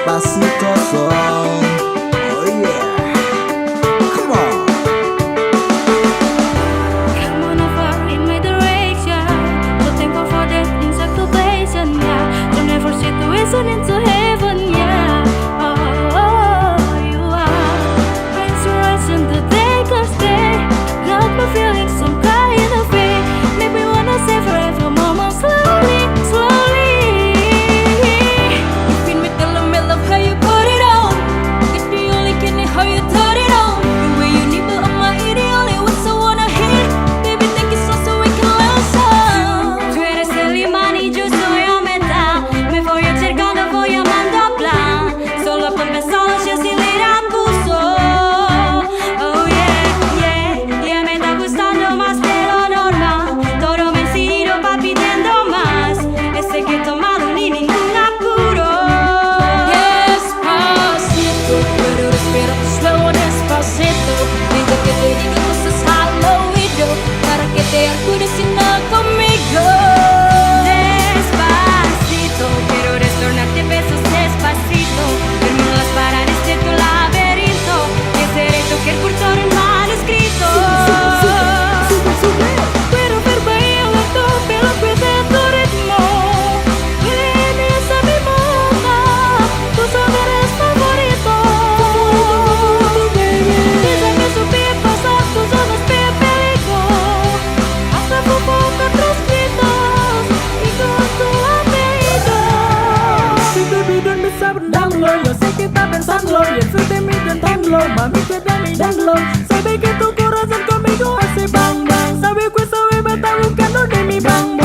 Despacito song. Oh yeah. Come on. Come on over in my direction. So thankful for that inspiration, yeah. Turn every situation into heaven, yeah. Oh, you are my inspiration to take a stay. Got me feeling some kind of way. Make me wanna say forever, mama, slowly, slowly. You feel me till I love how you put it on. It's the only can how you turn it on. The way you nibble on my ear, the only words I wanna hear. Baby, take it slow so we can learn some. Tú eres el imán y yo soy la meta. Me voy acercando, voy amando a plan. Solo por pensar si acelera pulso. Oh yeah, yeah, yeah, me está gustando más de lo normal. Todo me sirve pa' pidiendo más. Ese que he tomado ni ningún apuro. Despacito, pero respira slow, despacito. Deja que te diga cosas al oído para que te acuerdes si no conmigo. Despacito, quiero retornarte besos despacito. Firmo las paredes de tu laberinto. Ese reto que el cursor en manuscrito. Quiero ver bailando pelo de tu ritmo. Ven y esa mi boca, tu sabor es favorito. Dice que su pie pasa, tus ojos pie peligro. Hasta tu boca tus gritos y con tu apellido. Si baby don't me sabrlo, yo sé que está pensando y eso de mí intentándolo. Mami queda mirándolo, sabe que tu corazón conmigo hace bang bang. Sabe que esa bebé está buscando de mi bang bang.